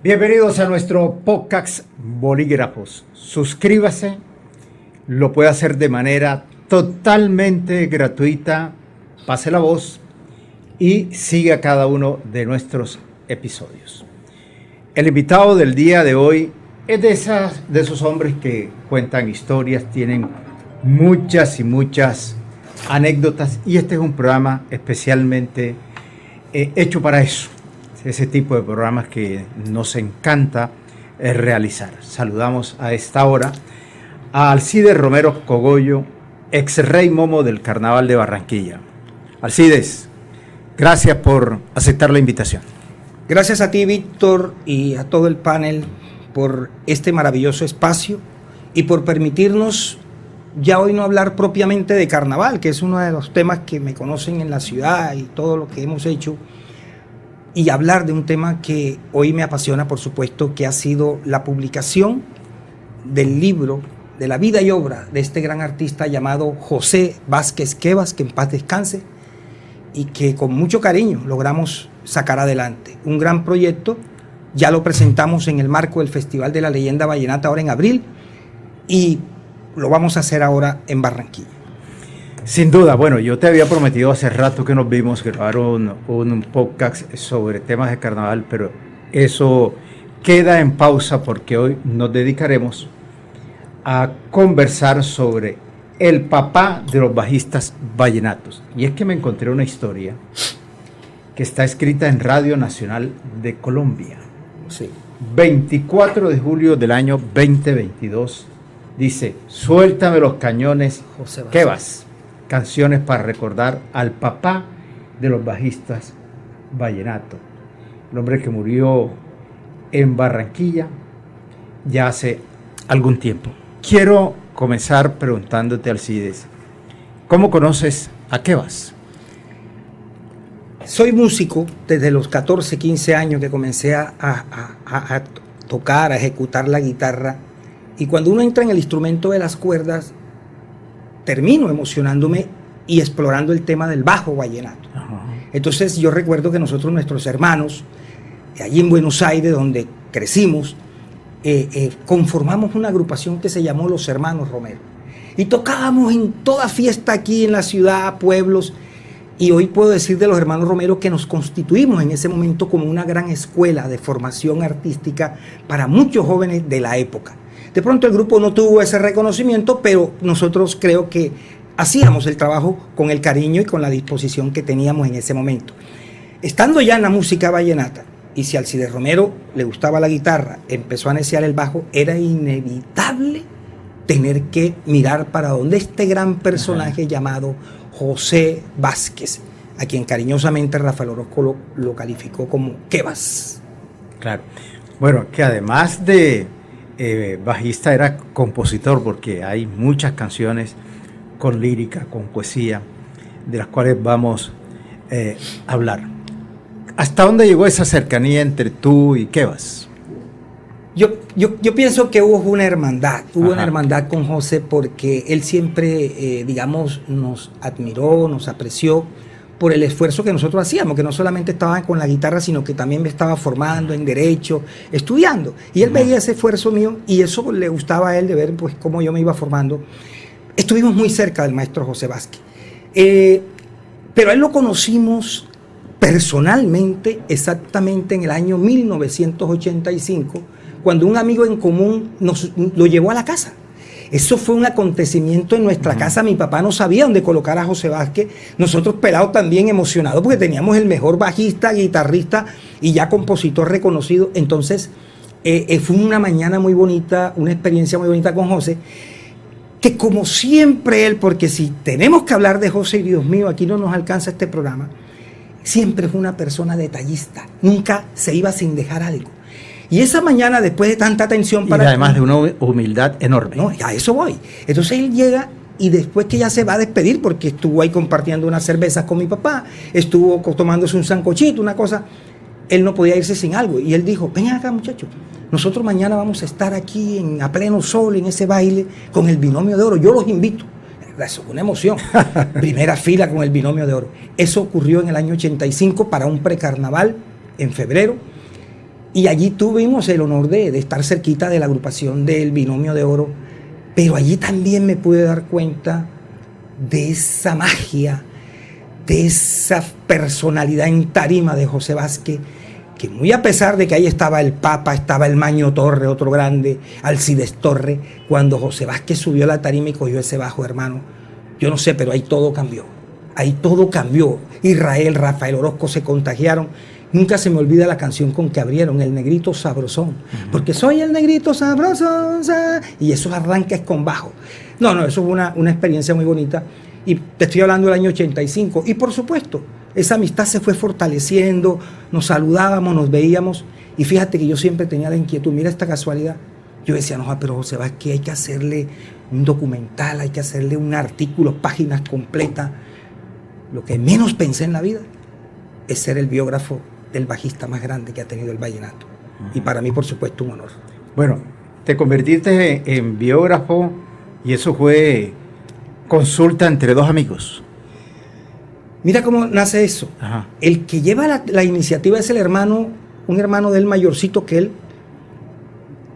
Bienvenidos a nuestro podcast Bolígrafos. Suscríbase, lo puede hacer de manera totalmente gratuita, pase la voz y siga cada uno de nuestros episodios. El invitado del día de hoy es de esos hombres que cuentan historias, tienen muchas y muchas anécdotas, y este es un programa especialmente hecho para eso. Ese tipo de programas que nos encanta realizar. Saludamos a esta hora a Alcides Romero Cogollo, ex rey momo del Carnaval de Barranquilla. Alcides, gracias por aceptar la invitación. Gracias a ti, Víctor, y a todo el panel por este maravilloso espacio y por permitirnos ya hoy no hablar propiamente de carnaval, que es uno de los temas que me conocen en la ciudad y todo lo que hemos hecho, y hablar de un tema que hoy me apasiona, por supuesto, que ha sido la publicación del libro de la vida y obra de este gran artista llamado José Vázquez Quevas, que en paz descanse, y que con mucho cariño logramos sacar adelante. Un gran proyecto, ya lo presentamos en el marco del Festival de la Leyenda Vallenata ahora en abril, y lo vamos a hacer ahora en Barranquilla. Sin duda, bueno, yo te había prometido hace rato que nos vimos grabar un podcast sobre temas de carnaval, pero eso queda en pausa porque hoy nos dedicaremos a conversar sobre el papá de los bajistas vallenatos. Y es que me encontré una historia que está escrita en Radio Nacional de Colombia. Sí. 24 de julio del año 2022. Dice: suéltame los cañones, José Vázquez. Quevas. Canciones para recordar al papá de los bajistas vallenato. El hombre que murió en Barranquilla ya hace algún tiempo. Quiero comenzar preguntándote, Alcides, ¿cómo conoces a Quevas? Soy músico desde los 14, 15 años que comencé a tocar, a ejecutar la guitarra. Y cuando uno entra en el instrumento de las cuerdas, termino emocionándome y explorando el tema del bajo vallenato. Ajá. Entonces yo recuerdo que nosotros, nuestros hermanos, allí en Buenos Aires, donde crecimos, conformamos una agrupación que se llamó Los Hermanos Romero. Y tocábamos en toda fiesta aquí en la ciudad, pueblos, y hoy puedo decir de Los Hermanos Romero que nos constituimos en ese momento como una gran escuela de formación artística para muchos jóvenes de la época. De pronto el grupo no tuvo ese reconocimiento, pero nosotros creo que hacíamos el trabajo con el cariño y con la disposición que teníamos en ese momento. Estando ya en la música vallenata, y si a Alcides Romero le gustaba la guitarra, empezó a neciar el bajo, era inevitable tener que mirar para donde este gran personaje llamado José Vázquez, a quien cariñosamente Rafael Orozco lo calificó como Quevas. Claro. Bueno, que además de bajista era compositor, porque hay muchas canciones con lírica, con poesía, de las cuales vamos a hablar. ¿Hasta dónde llegó esa cercanía entre tú y Quevas? Yo pienso que hubo una hermandad, Ajá. una hermandad con José, porque él siempre, digamos, nos admiró, nos apreció por el esfuerzo que nosotros hacíamos, que no solamente estaba con la guitarra, sino que también me estaba formando en derecho, estudiando. Y él veía ese esfuerzo mío y eso le gustaba a él de ver pues cómo yo me iba formando. Estuvimos muy cerca del maestro José Vázquez. Pero a él lo conocimos personalmente exactamente en el año 1985, cuando un amigo en común lo llevó a la casa. Eso fue un acontecimiento en nuestra casa. Mi papá no sabía dónde colocar a José Vázquez. Nosotros pelados también emocionados porque teníamos el mejor bajista, guitarrista y ya compositor reconocido. Entonces fue una mañana muy bonita, una experiencia muy bonita con José, que como siempre él, porque si tenemos que hablar de José, Dios mío, aquí no nos alcanza este programa, siempre fue una persona detallista, nunca se iba sin dejar algo. Y esa mañana, después de tanta atención para... Y además de una humildad enorme. No, a eso voy. Entonces él llega y después que ya se va a despedir, porque estuvo ahí compartiendo unas cervezas con mi papá, estuvo tomándose un sancochito, una cosa, él no podía irse sin algo. Y él dijo: ven acá, muchachos, nosotros mañana vamos a estar aquí a pleno sol, en ese baile, con el Binomio de Oro. Yo los invito. Eso fue una emoción. Primera fila con el Binomio de Oro. Eso ocurrió en el año 85 para un precarnaval en febrero. Y allí tuvimos el honor de estar cerquita de la agrupación del Binomio de Oro, pero allí también me pude dar cuenta de esa magia, de esa personalidad en tarima de José Vázquez, que muy a pesar de que ahí estaba el Papa, estaba el Maño Torre, otro grande, Alcides Torre, cuando José Vázquez subió a la tarima y cogió ese bajo, hermano, yo no sé, pero ahí todo cambió. Ahí todo cambió. Israel, Rafael Orozco se contagiaron. Nunca se me olvida la canción con que abrieron, El Negrito Sabrosón. Porque soy el negrito sabrosón. Y esos arranques con bajo. No, eso fue una experiencia muy bonita. Y te estoy hablando del año 85. Y por supuesto, esa amistad se fue fortaleciendo. Nos saludábamos, nos veíamos. Y fíjate que yo siempre tenía la inquietud. Mira esta casualidad. Yo decía, no, pero José Vázquez, hay que hacerle un documental, hay que hacerle un artículo, páginas completas. Lo que menos pensé en la vida es ser el biógrafo del bajista más grande que ha tenido el vallenato. Y para mí, por supuesto, un honor. Bueno, te convertiste en biógrafo y eso fue consulta entre dos amigos. Mira cómo nace eso. Ajá. El que lleva la iniciativa es el hermano, un hermano de él mayorcito que él,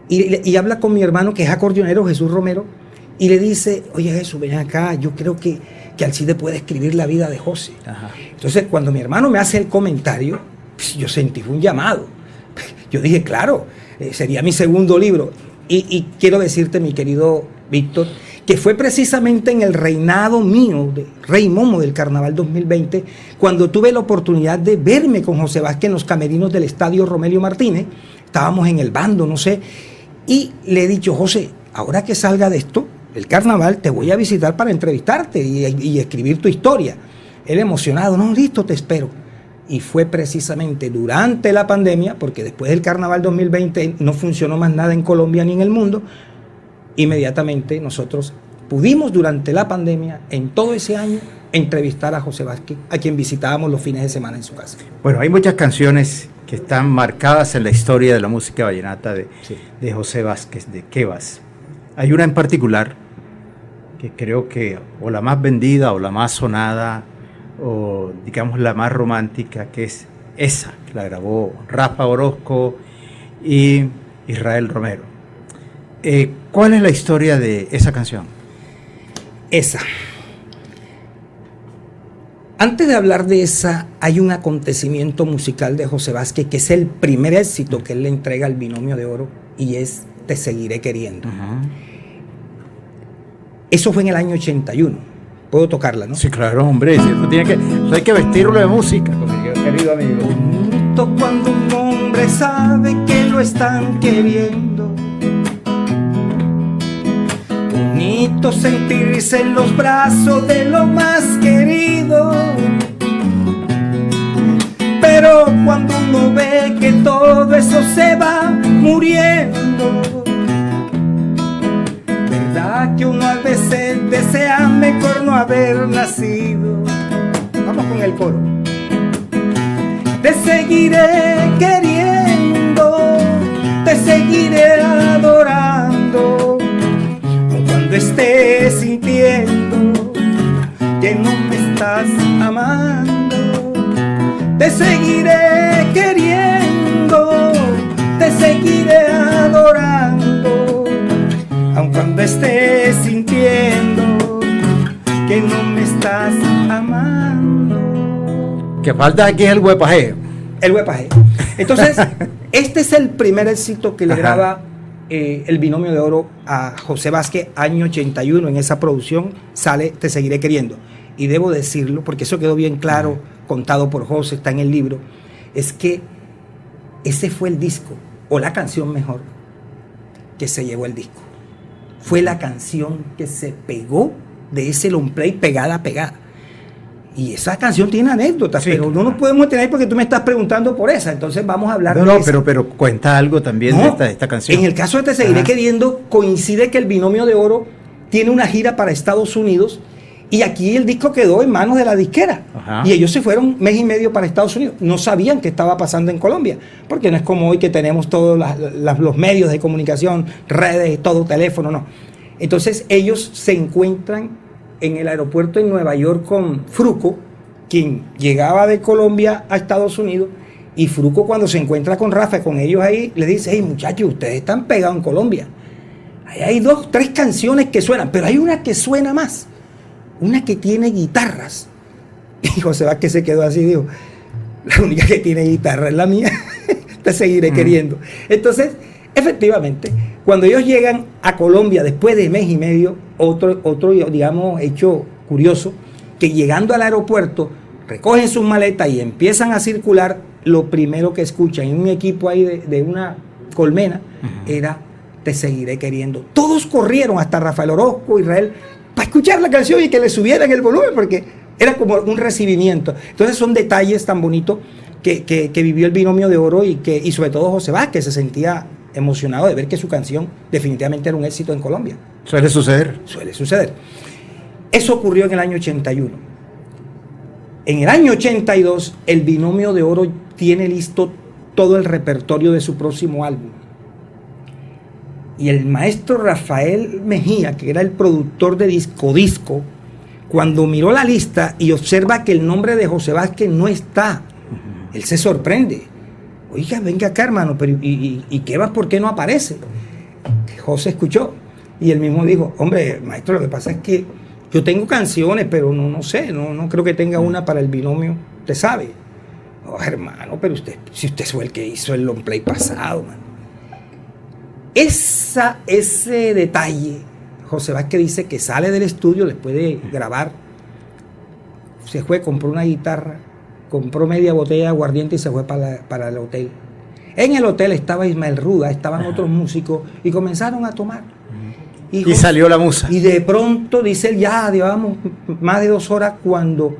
y habla con mi hermano que es acordeonero, Jesús Romero, y le dice, oye Jesús, ven acá, yo creo que Alcide puede escribir la vida de José. Ajá. Entonces, cuando mi hermano me hace el comentario, pues, yo sentí un llamado. Yo dije, claro, sería mi segundo libro. Y quiero decirte, mi querido Víctor, que fue precisamente en el reinado mío, de Rey Momo del Carnaval 2020, cuando tuve la oportunidad de verme con José Vázquez en los camerinos del Estadio Romelio Martínez. Estábamos en el bando, no sé, y le he dicho, José, ahora que salga de esto, el carnaval, te voy a visitar para entrevistarte y escribir tu historia. Él emocionado, no, listo, te espero. Y fue precisamente durante la pandemia, porque después del carnaval 2020 no funcionó más nada en Colombia ni en el mundo, inmediatamente nosotros pudimos durante la pandemia, en todo ese año, entrevistar a José Vázquez, a quien visitábamos los fines de semana en su casa. Bueno, hay muchas canciones que están marcadas en la historia de la música vallenata de José Vázquez, de Quevas. Hay una en particular que creo que o la más vendida o la más sonada o digamos la más romántica, que es esa, que la grabó Rafa Orozco y Israel Romero. ¿Cuál es la historia de esa canción? Esa. Antes de hablar de esa, hay un acontecimiento musical de José Vázquez que es el primer éxito que él le entrega al Binomio de Oro y es Te Seguiré Queriendo. Uh-huh. Eso fue en el año 81. Puedo tocarla, ¿no? Sí, claro, hombre. Eso hay que vestirlo de música, querido amigo. Bonito cuando un hombre sabe que lo están queriendo. Bonito sentirse en los brazos de lo más querido. Pero cuando uno ve que todo eso se va muriendo, verdad que uno a veces desea mejor no haber nacido. Vamos con el coro. Te seguiré queriendo, te seguiré adorando, cuando estés sintiendo que no me estás amando. Te seguiré queriendo, te seguiré adorando, aun cuando estés sintiendo que no me estás amando. Que falta aquí es el huepaje. El huepaje. Entonces, este es el primer éxito que le graba el Binomio de Oro a José Vázquez, año 81. En esa producción sale Te Seguiré Queriendo. Y debo decirlo, porque eso quedó bien claro, contado por José, está en el libro, es que ese fue el disco, o la canción mejor, que se llevó el disco. Fue la canción que se pegó de ese long play pegada. Y esa canción tiene anécdotas, pero no nos podemos tener porque tú me estás preguntando por esa. Entonces vamos a hablar de esa. Pero cuenta algo también de esta canción. En el caso de Te Seguiré Queriendo, coincide que el Binomio de Oro tiene una gira para Estados Unidos y aquí el disco quedó en manos de la disquera. Ajá. Y ellos se fueron mes y medio para Estados Unidos. No sabían qué estaba pasando en Colombia, porque no es como hoy que tenemos todos los medios de comunicación, redes, todo, teléfono, no. Entonces ellos se encuentran en el aeropuerto en Nueva York con Fruco, quien llegaba de Colombia a Estados Unidos, Y Fruco, cuando se encuentra con Rafa, con ellos ahí, le dice: hey muchachos, ustedes están pegados en Colombia. Ahí hay 2, 3 canciones que suenan, pero hay una que suena más, una que tiene guitarras. Y José Vázquez se quedó así, dijo: la única que tiene guitarra es la mía, te seguiré queriendo. Entonces, efectivamente, cuando ellos llegan a Colombia después de mes y medio, otro digamos, hecho curioso, que llegando al aeropuerto, recogen sus maletas y empiezan a circular, lo primero que escuchan en un equipo ahí de una colmena era: te seguiré queriendo. Todos corrieron, hasta Rafael Orozco, Israel, para escuchar la canción y que le subieran el volumen, porque era como un recibimiento. Entonces son detalles tan bonitos que vivió el Binomio de Oro y sobre todo José Vázquez se sentía emocionado de ver que su canción definitivamente era un éxito en Colombia. Suele suceder. Suele suceder. Eso ocurrió en el año 81. En el año 82, el Binomio de Oro tiene listo todo el repertorio de su próximo álbum. Y el maestro Rafael Mejía, que era el productor de Disco, cuando miró la lista y observa que el nombre de José Vázquez no está, él se sorprende. Oiga, venga acá, hermano, pero ¿y qué va? ¿Por qué no aparece? José escuchó y él mismo dijo: hombre, maestro, lo que pasa es que yo tengo canciones, pero no sé, no creo que tenga una para el binomio, usted sabe. Oh, hermano, pero si usted fue el que hizo el long play pasado, man. Ese detalle, José Vázquez dice que sale del estudio después de grabar, se fue, compró una guitarra, compró media botella de aguardiente y se fue para el hotel. En el hotel estaba Ismael Ruda, estaban otros músicos y comenzaron a tomar. Y salió la musa. Y de pronto, dice él, ya llevábamos más de 2 horas cuando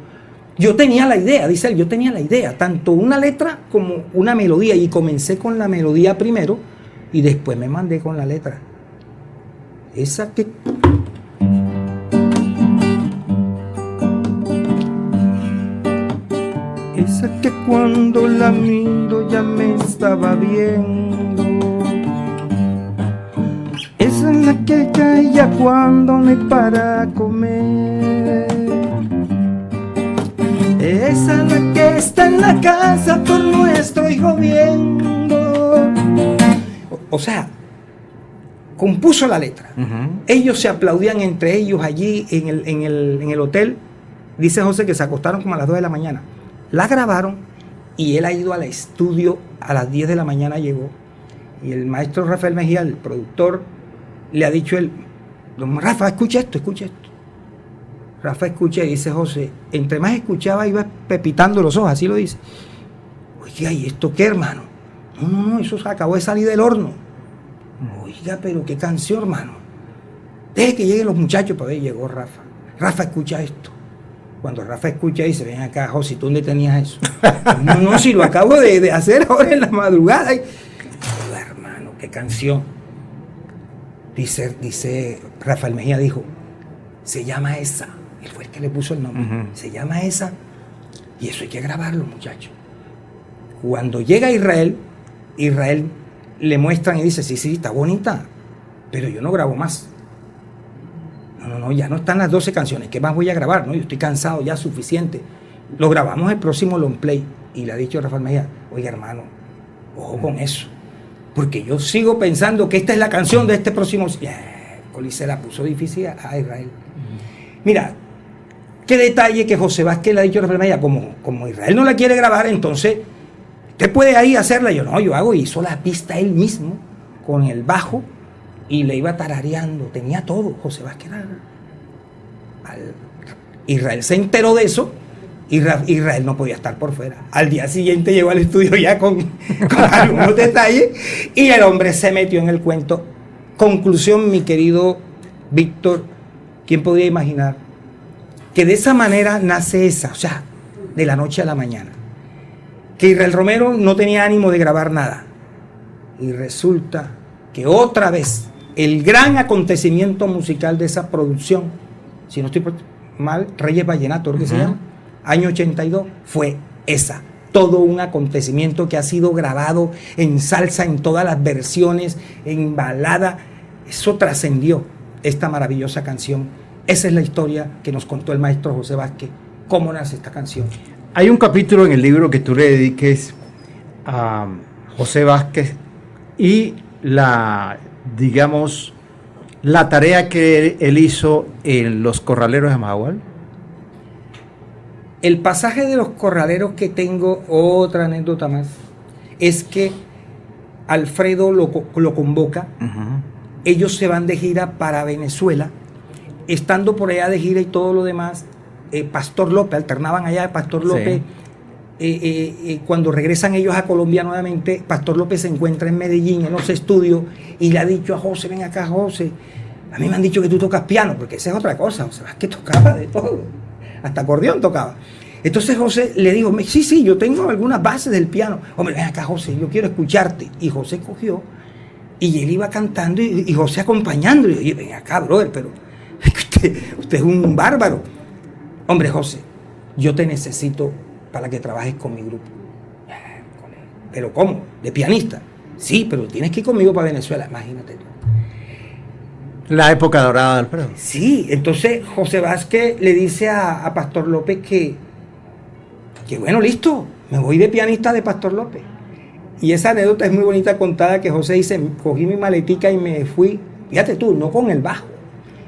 yo tenía la idea, dice él, yo tenía la idea, tanto una letra como una melodía, y comencé con la melodía primero y después me mandé con la letra. Esa que... Esa que cuando la miro ya me estaba viendo. Esa es la que calla cuando me para a comer. Esa es la que está en la casa por nuestro hijo viendo. O sea, compuso la letra. Ellos se aplaudían entre ellos allí en el hotel. Dice José que se acostaron como a las 2 de la mañana. La grabaron y él ha ido al estudio a las 10 de la mañana, llegó. Y el maestro Rafael Mejía, el productor, le ha dicho él: don Rafa, escucha esto, escucha esto. Rafa escucha y dice José, entre más escuchaba iba pepitando los ojos, así lo dice. Oiga, ¿y esto qué, hermano? No, eso se acabó de salir del horno. Oiga, pero qué canción, hermano. Deje que lleguen los muchachos para ver. Llegó Rafa. Rafa, escucha esto. Cuando Rafa escucha dice: ven acá, José, ¿tú dónde tenías eso? No, si lo acabo de hacer ahora en la madrugada. Oiga, hermano, qué canción. Dice Rafael Mejía, dijo: se llama esa. Él fue el que le puso el nombre. Se llama esa. Y eso hay que grabarlo, muchachos. Cuando llega Israel le muestran y dice: sí, está bonita, pero yo no grabo más. No, ya no están las 12 canciones. ¿Qué más voy a grabar? No, yo estoy cansado, ya suficiente. Lo grabamos el próximo long play. Y le ha dicho Rafael Mejía: oiga, hermano, ojo con eso, porque yo sigo pensando que esta es la canción de este próximo. Y se la puso difícil a Israel. Mira, qué detalle que José Vázquez le ha dicho a Rafael Mejía: como Israel no la quiere grabar, entonces usted puede ahí hacerla. Yo hago, y hizo la pista él mismo con el bajo y le iba tarareando, tenía todo. José Vázquez Israel se enteró de eso. Israel no podía estar por fuera. Al día siguiente llegó al estudio ya con algunos detalles y el hombre se metió en el cuento. Conclusión, mi querido Víctor, ¿quién podría imaginar que de esa manera nace esa? O sea, de la noche a la mañana. Que Israel Romero no tenía ánimo de grabar nada. Y resulta que otra vez el gran acontecimiento musical de esa producción, si no estoy mal, Reyes Vallenato, ¿qué se llama? Año 82, fue esa. Todo un acontecimiento que ha sido grabado en salsa, en todas las versiones, en balada. Eso trascendió esta maravillosa canción. Esa es la historia que nos contó el maestro José Vázquez. ¿Cómo nace esta canción? Hay un capítulo en el libro que tú le dediques a José Vázquez y digamos, la tarea que él hizo en los corraleros de Majagual? El pasaje de los corraleros que tengo, otra anécdota más, es que Alfredo lo convoca, ellos se van de gira para Venezuela, estando por allá de gira y todo lo demás, Pastor López, alternaban allá, Pastor López, cuando regresan ellos a Colombia nuevamente, Pastor López se encuentra en Medellín, en los estudios, y le ha dicho a José, ven acá José, a mí me han dicho que tú tocas piano, porque esa es otra cosa, o sea, que tocaba de todo, hasta acordeón tocaba. Entonces José le dijo, sí, yo tengo algunas bases del piano. Hombre, ven acá José, yo quiero escucharte. Y José cogió, y él iba cantando, y José acompañando. Y yo, ven acá, brother, pero usted es un bárbaro. Hombre, José, yo te necesito para que trabajes con mi grupo. ¿Pero cómo? ¿De pianista? Sí, pero tienes que ir conmigo para Venezuela, imagínate tú. La época dorada de Alfredo. Sí, entonces José Vázquez le dice a Pastor López que bueno, listo, me voy de pianista de Pastor López. Y esa anécdota es muy bonita contada, que José dice, cogí mi maletica y me fui, fíjate tú, no con el bajo.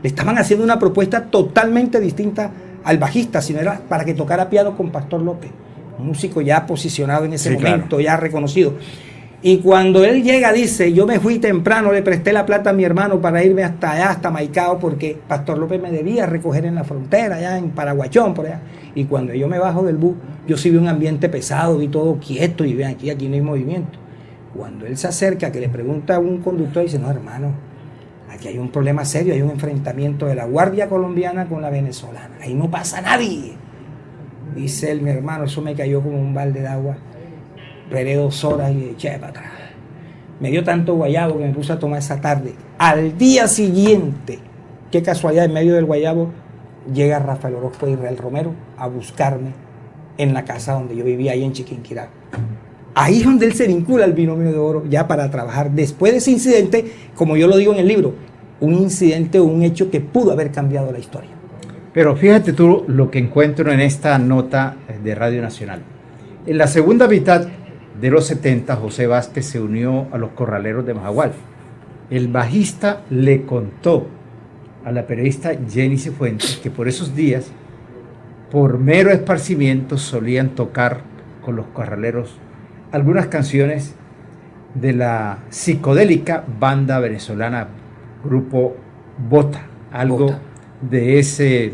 Le estaban haciendo una propuesta totalmente distinta al bajista, sino era para que tocara piano con Pastor López, un músico ya posicionado en ese momento, claro, ya reconocido. Y cuando él llega dice, yo me fui temprano, le presté la plata a mi hermano para irme hasta allá, hasta Maicao, porque Pastor López me debía recoger en la frontera, allá en Paraguachón, por allá. Y cuando yo me bajo del bus, yo sí vi un ambiente pesado, vi todo quieto, y ven aquí no hay movimiento. Cuando él se acerca, que le pregunta a un conductor, dice, no hermano, aquí hay un problema serio, hay un enfrentamiento de la Guardia Colombiana con la venezolana, ahí no pasa nadie. Dice él, mi hermano, eso me cayó como un balde de agua. Esperé 2 horas y eché para atrás. Me dio tanto guayabo que me puse a tomar esa tarde. Al día siguiente, qué casualidad, en medio del guayabo, llega Rafael Orozco y Israel Romero a buscarme en la casa donde yo vivía, ahí en Chiquinquirá. Ahí es donde él se vincula al Binomio de Oro, ya para trabajar. Después de ese incidente, como yo lo digo en el libro, un incidente o un hecho que pudo haber cambiado la historia. Pero fíjate tú lo que encuentro en esta nota de Radio Nacional. En la segunda mitad de los 70, José Vázquez se unió a los corraleros de Majagual. El bajista le contó a la periodista Jenny Cifuentes que por esos días, por mero esparcimiento, solían tocar con los corraleros algunas canciones de la psicodélica banda venezolana Grupo Bota, algo Bota, de ese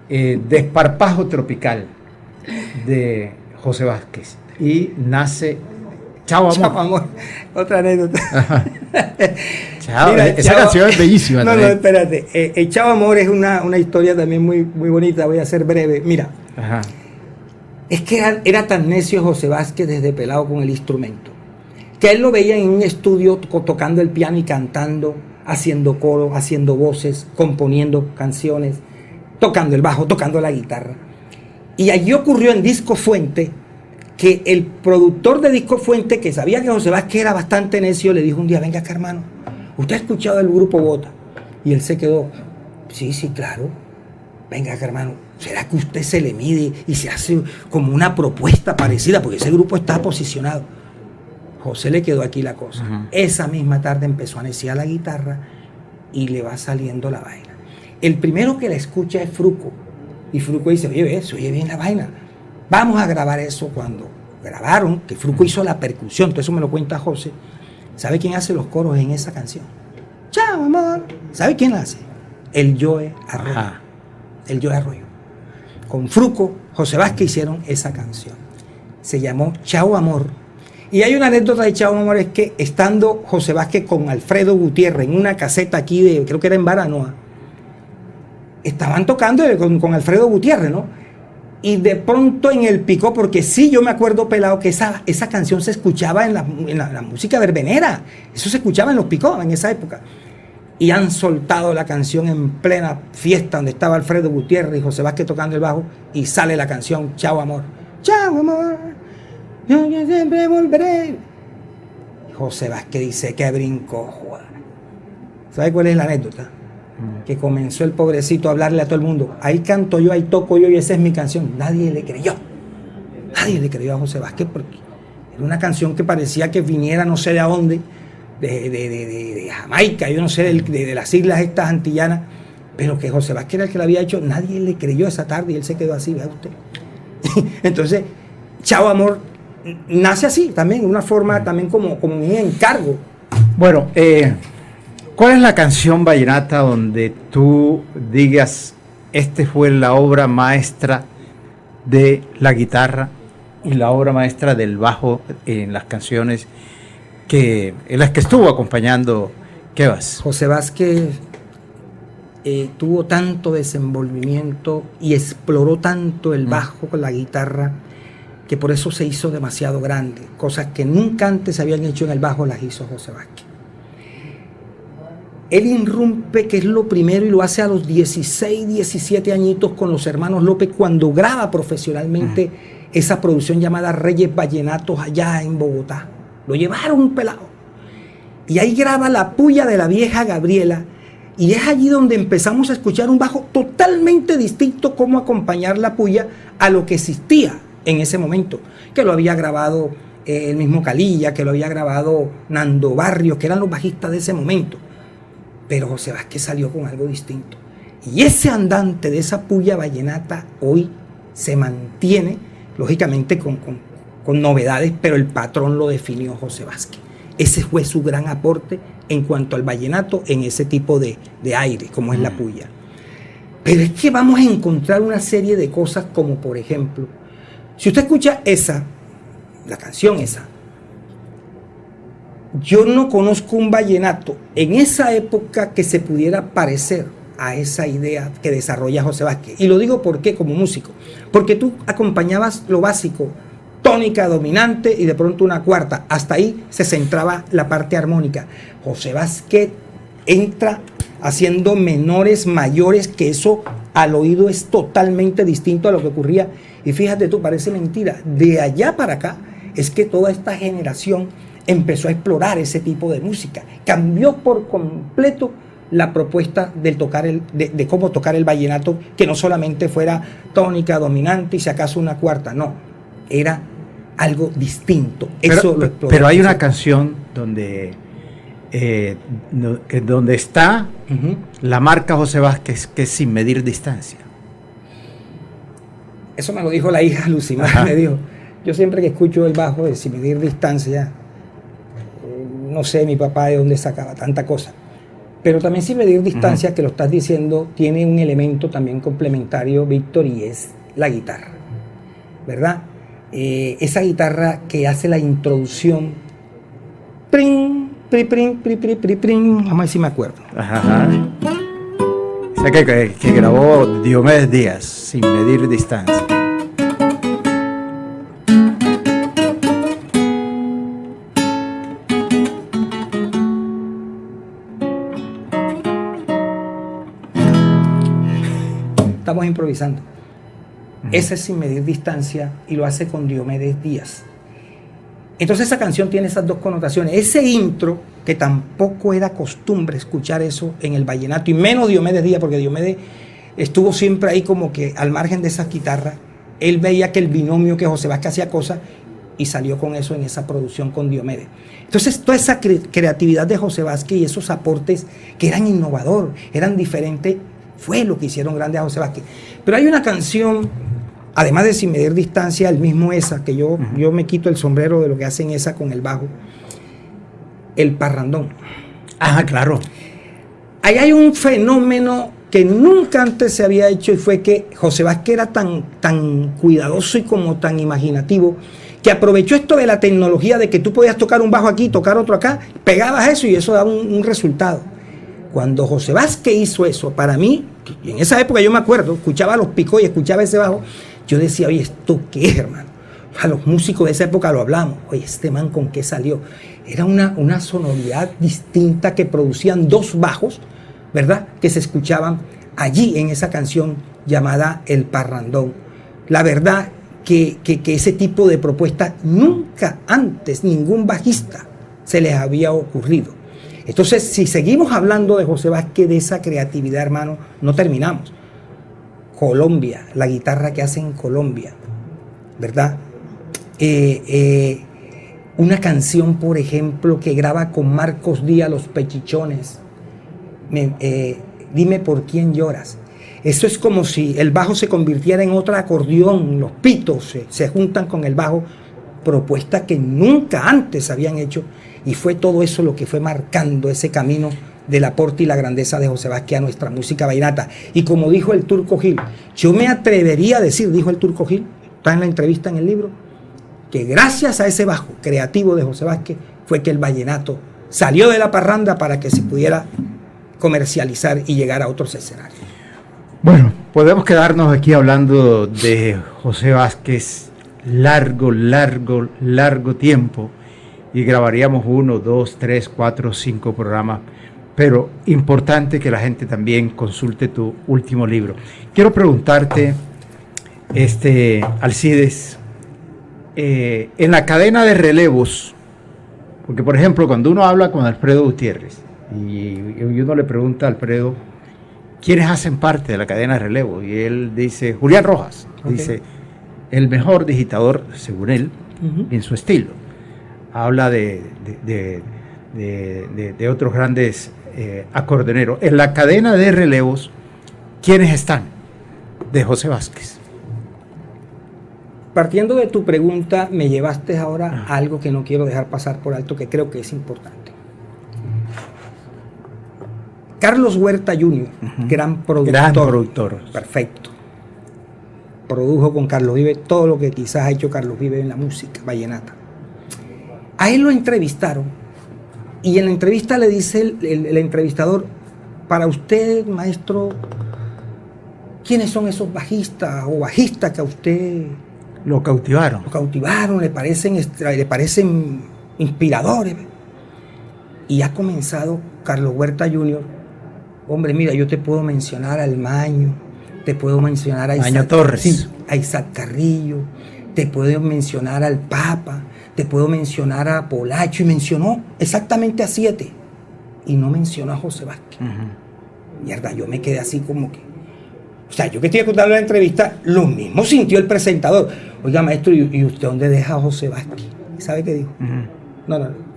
desparpajo tropical de José Vázquez. Y nace Chao Amor. Chao Amor, otra anécdota. Chao, mira, esa canción es bellísima. No, espérate. Chao Amor es una historia también muy, muy bonita, voy a ser breve. Mira, es que era tan necio José Vázquez desde pelado con el instrumento, que él lo veía en un estudio tocando el piano y cantando, haciendo coro, haciendo voces, componiendo canciones, tocando el bajo, tocando la guitarra. Y allí ocurrió en Disco Fuente que el productor de Disco Fuente, que sabía que José Vázquez era bastante necio, le dijo un día, venga acá hermano, ¿usted ha escuchado el Grupo Bota? Y él se quedó, sí, claro, venga acá hermano, ¿será que usted se le mide y se hace como una propuesta parecida? Porque ese grupo está posicionado. José le quedó aquí la cosa. Esa misma tarde empezó a neciar la guitarra y le va saliendo la vaina. El primero que la escucha es Fruco. Y Fruco dice, oye bien la vaina. Vamos a grabar eso. Cuando grabaron, que Fruco hizo la percusión, todo eso me lo cuenta José. ¿Sabe quién hace los coros en esa canción? Chao, amor. ¿Sabe quién la hace? El Joe Arroyo. El Joe Arroyo. Con Fruco, José Vázquez hicieron esa canción. Se llamó Chao Amor. Y hay una anécdota de Chao Amor, es que estando José Vázquez con Alfredo Gutiérrez en una caseta aquí, creo que era en Baranoa, estaban tocando con Alfredo Gutiérrez, ¿no? Y de pronto en el picó, porque sí, yo me acuerdo pelado que esa canción se escuchaba en la música verbenera, eso se escuchaba en los picó en esa época. Y han soltado la canción en plena fiesta donde estaba Alfredo Gutiérrez y José Vázquez tocando el bajo, y sale la canción Chao Amor. Chao Amor, yo siempre volveré. José Vázquez dice que brincó, joder. ¿Sabe cuál es la anécdota? Que comenzó el pobrecito a hablarle a todo el mundo. Ahí canto yo, ahí toco yo y esa es mi canción. Nadie le creyó. Nadie le creyó a José Vázquez porque Era una canción que parecía que viniera no sé de dónde, de Jamaica, yo no sé, de las islas estas antillanas, pero que José Vázquez era el que la había hecho. Nadie le creyó esa tarde y él se quedó así, vea usted. Entonces, Chao Amor nace así también, de una forma también como un encargo. Bueno, ¿cuál es la canción vallenata donde tú digas, esta fue la obra maestra de la guitarra y la obra maestra del bajo en las canciones en las que estuvo acompañando Kebas? José Vázquez tuvo tanto desenvolvimiento y exploró tanto el bajo con la guitarra, que por eso se hizo demasiado grande. Cosas que nunca antes se habían hecho en el bajo las hizo José Vázquez. Él irrumpe, que es lo primero, y lo hace a los 16, 17 añitos con los hermanos López, cuando graba profesionalmente esa producción llamada Reyes Vallenatos allá en Bogotá. Lo llevaron un pelado. Y ahí graba La Puya de la Vieja Gabriela, y es allí donde empezamos a escuchar un bajo totalmente distinto, cómo acompañar la puya a lo que existía en ese momento, que lo había grabado el mismo Calilla, que lo había grabado Nando Barrios, que eran los bajistas de ese momento. Pero José Vázquez salió con algo distinto. Y ese andante de esa puya vallenata hoy se mantiene, lógicamente con novedades, pero el patrón lo definió José Vázquez. Ese fue su gran aporte en cuanto al vallenato en ese tipo de aire, como es la puya. Pero es que vamos a encontrar una serie de cosas como, por ejemplo, si usted escucha la canción esa, yo no conozco un vallenato en esa época que se pudiera parecer a esa idea que desarrolla José Vázquez. Y lo digo porque como músico, porque tú acompañabas lo básico, tónica dominante y de pronto una cuarta. Hasta ahí se centraba la parte armónica. José Vázquez entra haciendo menores, mayores, que eso al oído es totalmente distinto a lo que ocurría. Y fíjate tú, parece mentira, de allá para acá es que toda esta generación empezó a explorar ese tipo de música. Cambió por completo la propuesta de cómo tocar el vallenato, que no solamente fuera tónica dominante y si acaso una cuarta, no, era algo distinto. Eso lo exploró. Pero hay una canción donde está la marca José Vázquez, que es Sin Medir Distancia. Eso me lo dijo la hija Lucimar, me dijo, yo siempre que escucho el bajo de Sin Medir Distancia, no sé mi papá de dónde sacaba tanta cosa, pero también Sin Medir Distancia, que lo estás diciendo, tiene un elemento también complementario, Víctor, y es la guitarra, ¿verdad? Esa guitarra que hace la introducción, pring, pri, pring, pri, pri, pri, pring, vamos a ver si me acuerdo. Ajá. O sea que grabó Diomedes Díaz, Sin Medir Distancia. Estamos improvisando. Ese es Sin Medir Distancia y lo hace con Diomedes Díaz. Entonces esa canción tiene esas dos connotaciones. Ese intro, que tampoco era costumbre escuchar eso en el vallenato, y menos Diomedes Díaz, porque Diomedes estuvo siempre ahí como que al margen de esas guitarras. Él veía que el binomio, que José Vázquez hacía cosas, y salió con eso en esa producción con Diomedes. Entonces toda esa creatividad de José Vázquez y esos aportes que eran innovadores, eran diferentes, fue lo que hicieron grande a José Vázquez. Pero hay una canción, además de Sin Medir Distancia, el mismo esa, que yo me quito el sombrero de lo que hacen esa con el bajo, El Parrandón. Ah, claro. Ahí hay un fenómeno que nunca antes se había hecho, y fue que José Vázquez era tan cuidadoso y como tan imaginativo, que aprovechó esto de la tecnología, de que tú podías tocar un bajo aquí, tocar otro acá, pegabas eso y eso daba un resultado. Cuando José Vázquez hizo eso, para mí, y en esa época yo me acuerdo, escuchaba los picos y escuchaba ese bajo, yo decía, oye, ¿esto qué es, hermano? A los músicos de esa época lo hablamos, oye, este man con qué salió. Era una sonoridad distinta que producían dos bajos, ¿verdad? Que se escuchaban allí en esa canción llamada El Parrandón. La verdad que ese tipo de propuesta nunca antes ningún bajista se les había ocurrido. Entonces, si seguimos hablando de José Vázquez, de esa creatividad, hermano, no terminamos. Colombia, la guitarra que hace en Colombia, ¿verdad? Una canción, por ejemplo, que graba con Marcos Díaz, Los Pechichones. Dime por quién lloras. Eso es como si el bajo se convirtiera en otro acordeón, los pitos se juntan con el bajo, propuesta que nunca antes habían hecho, y fue todo eso lo que fue marcando ese camino del aporte y la grandeza de José Vázquez a nuestra música vallenata. Y como dijo el Turco Gil, yo me atrevería a decir, dijo el Turco Gil, está en la entrevista en el libro, que gracias a ese bajo creativo de José Vázquez fue que el vallenato salió de la parranda para que se pudiera comercializar y llegar a otros escenarios. Bueno, podemos quedarnos aquí hablando de José Vázquez largo tiempo y grabaríamos 1, 2, 3, 4, 5 programas, pero importante que la gente también consulte tu último libro. Quiero preguntarte, Alcides, en la cadena de relevos, porque por ejemplo cuando uno habla con Alfredo Gutiérrez y uno le pregunta a Alfredo quiénes hacen parte de la cadena de relevo, y él dice Julián Rojas, dice el mejor digitador según él, en su estilo. Habla de otros grandes acordeoneros. En la cadena de relevos, ¿quiénes están de José Vázquez? Partiendo de tu pregunta, me llevaste ahora a algo que no quiero dejar pasar por alto, que creo que es importante. Carlos Huerta Jr., gran productor. Perfecto. Produjo con Carlos Vives todo lo que quizás ha hecho Carlos Vives en la música vallenata. A él lo entrevistaron y en la entrevista le dice el entrevistador, para usted, maestro, ¿quiénes son esos bajistas o bajistas que a usted lo cautivaron? Lo cautivaron, le parecen inspiradores. Y ha comenzado Carlos Huerta Jr. Hombre, mira, yo te puedo mencionar al Maño, te puedo mencionar a Isaac Torres, sí, a Isaac Carrillo, te puedo mencionar al Papa, te puedo mencionar a Polacho, y mencionó exactamente a 7 y no mencionó a José Vázquez. Mierda, yo me quedé así como que, o sea, yo que estoy escuchando la entrevista, lo mismo sintió el presentador. Oiga, maestro, ¿y usted dónde deja a José Vázquez? ¿Sabe qué dijo? No,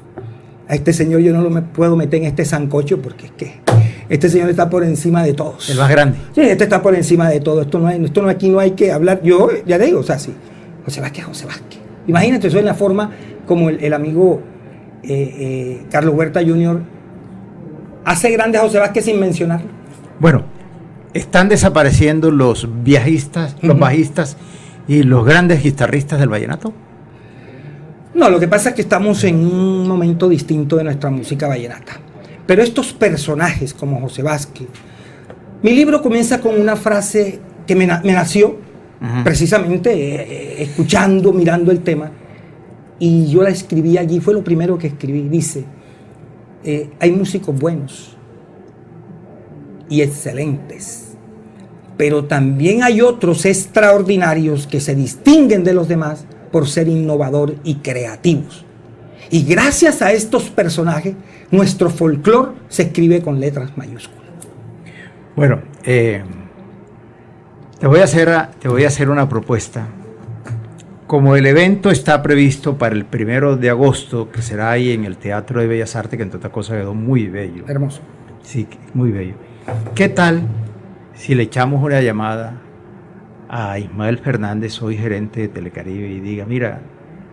a este señor yo no lo puedo meter en este sancocho porque es que este señor está por encima de todos. El más grande. Sí, este está por encima de todo. Aquí no hay que hablar. Yo ya le digo, o sea, sí. José Vázquez. Imagínate, eso es la forma como el amigo Carlos Huerta Jr. hace grande a José Vázquez sin mencionarlo. Bueno, están desapareciendo los viajistas, los bajistas y los grandes guitarristas del vallenato. No, lo que pasa es que estamos en un momento distinto de nuestra música vallenata. Pero estos personajes como José Vázquez, mi libro comienza con una frase que me nació precisamente escuchando, mirando el tema, y yo la escribí allí, fue lo primero que escribí. Dice, hay músicos buenos y excelentes, pero también hay otros extraordinarios que se distinguen de los demás por ser innovadores y creativos. Y gracias a estos personajes, nuestro folclore se escribe con letras mayúsculas. Bueno, te voy a hacer una propuesta. Como el evento está previsto para el 1 de agosto, que será ahí en el Teatro de Bellas Artes, que entre otras cosas quedó muy bello. Hermoso. Sí, muy bello. ¿Qué tal si le echamos una llamada a Ismael Fernández, hoy gerente de Telecaribe, y diga, mira,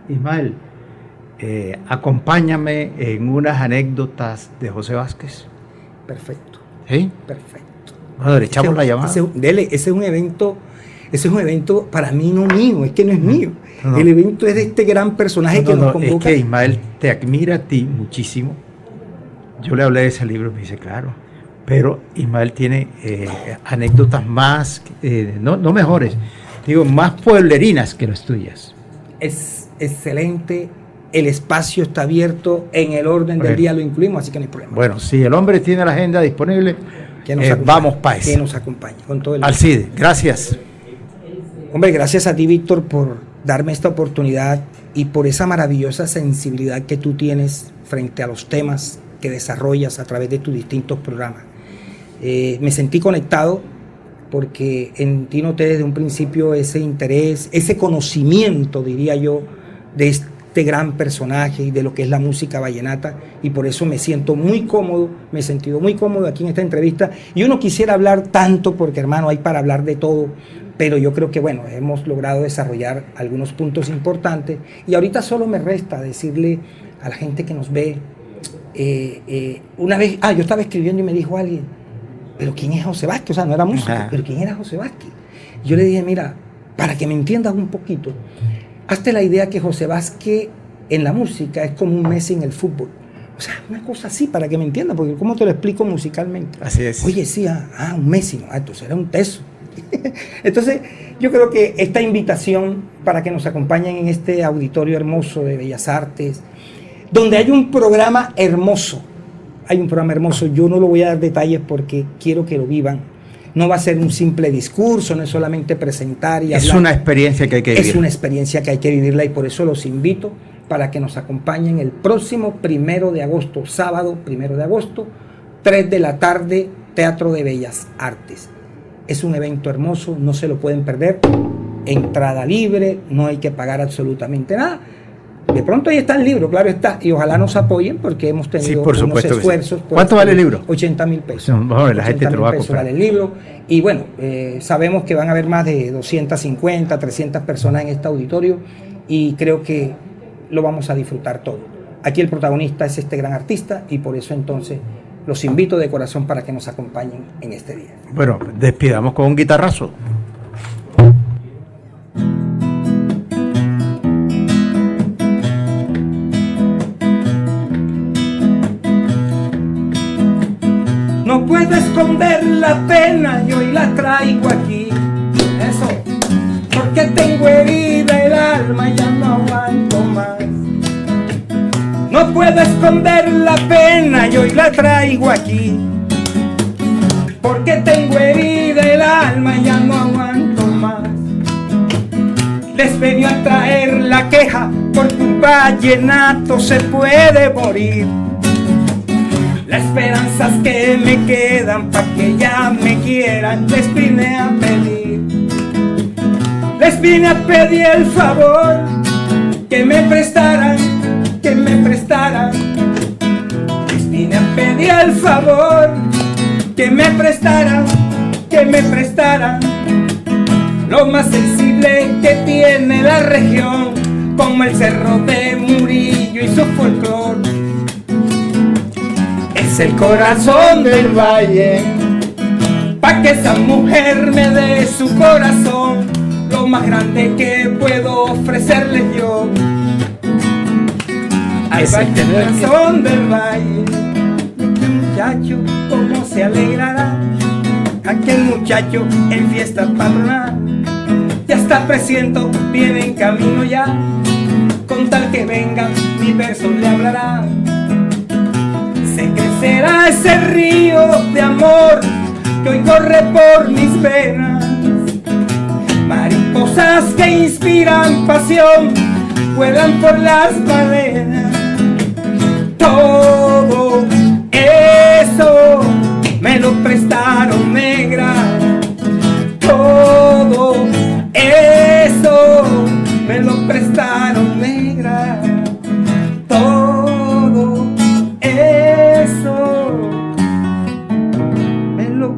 Ismael, acompáñame en unas anécdotas de José Vázquez? Perfecto. ¿Sí? Perfecto. Bueno, le echamos la llamada. Ese es un evento para mí no mío, es que no es mío. No. El evento es de este gran personaje que nos convoca. Es que Ismael te admira a ti muchísimo. Yo le hablé de ese libro y me dice, claro, pero Ismael tiene anécdotas más, no mejores, digo, más pueblerinas que las tuyas. Es excelente, el espacio está abierto, en el orden del día lo incluimos, así que no hay problema. Bueno, si el hombre tiene la agenda disponible, vamos para eso. Que nos acompañe con todo el Alcide, gracias. Hombre, gracias a ti, Víctor, por darme esta oportunidad y por esa maravillosa sensibilidad que tú tienes frente a los temas que desarrollas a través de tus distintos programas. Me sentí conectado porque en ti noté desde un principio ese interés, ese conocimiento, diría yo, de este gran personaje y de lo que es la música vallenata, y por eso me siento muy cómodo, me he sentido muy cómodo aquí en esta entrevista. Yo no quisiera hablar tanto porque, hermano, hay para hablar de todo, pero yo creo que, bueno, hemos logrado desarrollar algunos puntos importantes, y ahorita solo me resta decirle a la gente que nos ve, una vez, yo estaba escribiendo y me dijo alguien, pero ¿quién es José Vázquez? O sea, no era músico, pero ¿quién era José Vázquez? Yo le dije, mira, para que me entiendas un poquito, hazte la idea que José Vázquez en la música es como un Messi en el fútbol. O sea, una cosa así, para que me entiendas, porque ¿cómo te lo explico musicalmente? Así es. Oye, sí, un Messi, no, entonces era un teso. Entonces, yo creo que esta invitación para que nos acompañen en este auditorio hermoso de Bellas Artes, donde hay un programa hermoso, yo no lo voy a dar detalles porque quiero que lo vivan. No va a ser un simple discurso, no es solamente presentar y hablar. Es una experiencia que hay que vivir. Es una experiencia que hay que vivirla, y por eso los invito para que nos acompañen el próximo 1 de agosto, sábado 1 de agosto, 3 de la tarde, Teatro de Bellas Artes. Es un evento hermoso, no se lo pueden perder. Entrada libre, no hay que pagar absolutamente nada. De pronto ahí está el libro, claro está, y ojalá nos apoyen porque hemos tenido unos esfuerzos. Sí. ¿Cuánto vale el libro? 80.000 pesos. Bueno, la gente te lo va a comprar. Vale el libro, y bueno, sabemos que van a haber más de 250, 300 personas en este auditorio, y creo que lo vamos a disfrutar todo. Aquí el protagonista es este gran artista, y por eso entonces los invito de corazón para que nos acompañen en este día. Bueno, despidamos con un guitarrazo. No puedo esconder la pena y hoy la traigo aquí. Eso, porque tengo herida el alma y ya no aguanto más. No puedo esconder la pena y hoy la traigo aquí. Porque tengo herida el alma y ya no aguanto más. Les venía a traer la queja porque un vallenato se puede morir. Las esperanzas que me quedan pa' que ya me quieran, les vine a pedir. Les vine a pedir el favor que me prestaran, que me prestaran. Les vine a pedir el favor que me prestaran, que me prestaran. Lo más sensible que tiene la región, como el Cerro de Murillo y su folclor. Es el corazón del valle, pa' que esa mujer me dé su corazón, lo más grande que puedo ofrecerle yo. Ahí va el corazón del valle, aquel muchacho cómo se alegrará, aquel muchacho en fiesta patronal, ya está presiento, viene en camino ya, con tal que vengan mi verso le hablará. Sé que será ese río de amor que hoy corre por mis venas. Mariposas que inspiran pasión vuelan por las maderas. Todo eso me lo prestaron, negra. Todo eso me lo prestaron, negra.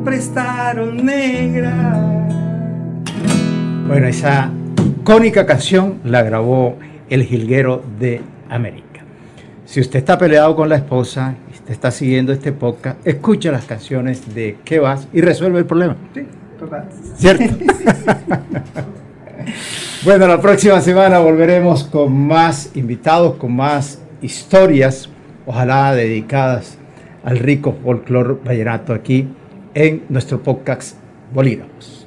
Prestaron, negra. Bueno, esa icónica canción la grabó el Jilguero de América. Si usted está peleado con la esposa y usted está siguiendo este podcast, escucha las canciones de ¿Qué vas? Y resuelve el problema. Sí, total. ¿Cierto? Bueno, la próxima semana volveremos con más invitados, con más historias, ojalá dedicadas al rico folclore vallenato aquí en nuestro podcast Bolígrafos.